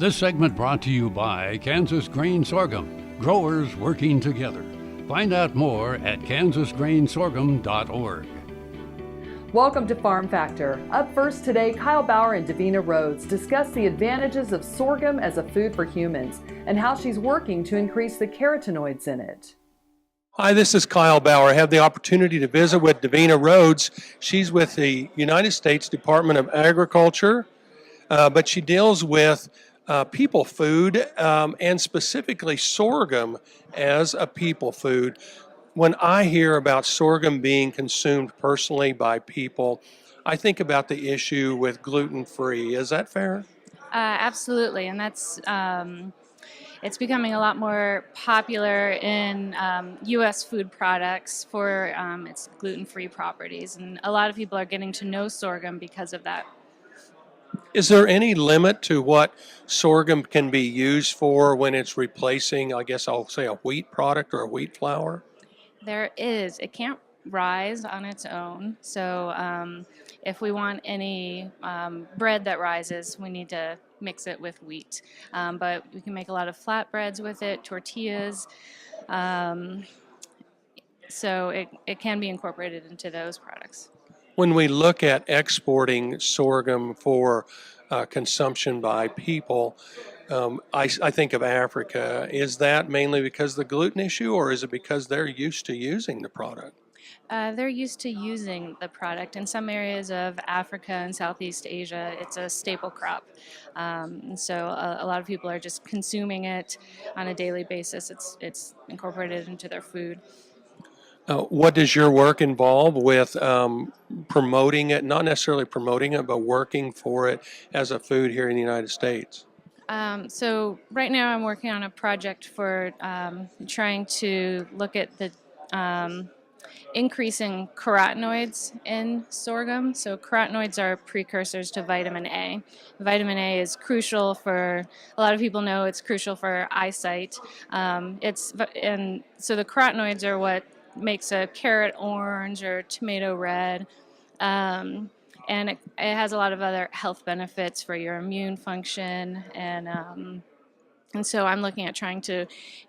This segment brought to you by Kansas Grain Sorghum, growers working together. Find out more at kansasgrainsorghum.org. Welcome to Farm Factor. Up first today, Kyle Bauer and Davina Rhodes discuss the advantages of sorghum as a food for humans and how she's working to increase the carotenoids in it. Hi, this is Kyle Bauer. I have the opportunity to visit with Davina Rhodes. She's with the United States Department of Agriculture, but she deals with people food and specifically sorghum as a people food. When I hear about sorghum being consumed personally by people, I think about the issue with gluten-free. Is that fair? Absolutely, and that's it's becoming a lot more popular in U.S. food products for its gluten-free properties, and a lot of people are getting to know sorghum because of that. Is there any limit to what sorghum can be used for when it's replacing, I guess I'll say, a wheat product or a wheat flour? There is. It can't rise on its own. So if we want any bread that rises, we need to mix it with wheat. But we can make a lot of flatbreads with it, tortillas. So it can be incorporated into those products. When we look at exporting sorghum for consumption by people, I think of Africa. Is that mainly because of the gluten issue, or is it because they're used to using the product? They're used to using the product. In some areas of Africa and Southeast Asia, it's a staple crop. And so a lot of people are just consuming it on a daily basis. It's incorporated into their food. What does your work involve with promoting it, not necessarily promoting it, but working for it as a food here in the United States? So right now I'm working on a project for trying to look at the increasing carotenoids in sorghum. So carotenoids are precursors to vitamin A. Vitamin A is crucial for, a lot of people know it's crucial for eyesight. And so the carotenoids are what makes a carrot orange or tomato red. And it has a lot of other health benefits for your immune function. And so I'm looking at trying to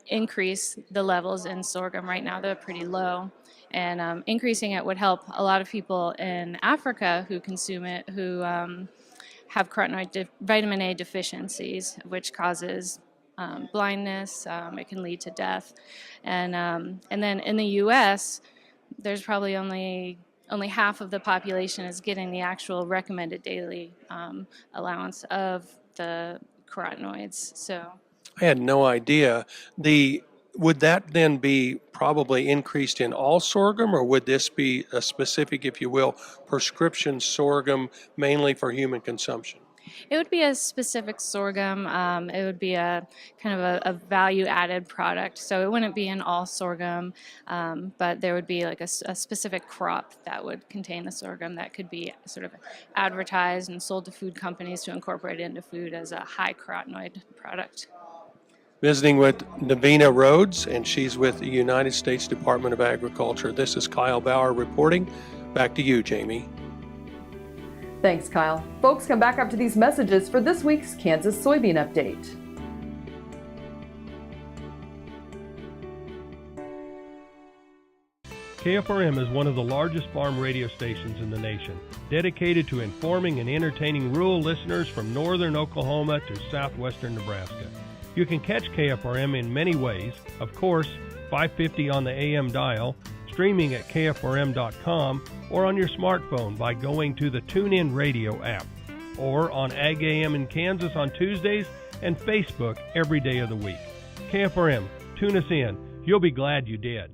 increase the levels in sorghum. Right now they're pretty low. And increasing it would help a lot of people in Africa who consume it, who have carotenoid vitamin A deficiencies, which causes blindness. It can lead to death. And then in the U.S., there's probably only half of the population is getting the actual recommended daily allowance of the carotenoids. So I had no idea. Would that then be probably increased in all sorghum, or would this be a specific, if you will, prescription sorghum mainly for human consumption? it would be a specific sorghum. It would be a kind of a value-added product. So it wouldn't be in all sorghum, but there would be like a specific crop that would contain the sorghum that could be sort of advertised and sold to food companies to incorporate it into food as a high-carotenoid product. Visiting with Davina Rhodes, and she's with the United States Department of Agriculture. This is Kyle Bauer reporting. Back to you, Jamie. Thanks, Kyle. Folks, come back after these messages for this week's Kansas Soybean Update. KFRM is one of the largest farm radio stations in the nation, dedicated to informing and entertaining rural listeners from northern Oklahoma to southwestern Nebraska. You can catch KFRM in many ways. Of course, 550 on the AM dial, streaming at kfrm.com, or on your smartphone by going to the TuneIn Radio app, or on Ag AM in Kansas on Tuesdays and Facebook every day of the week. KFRM, tune us in. You'll be glad you did.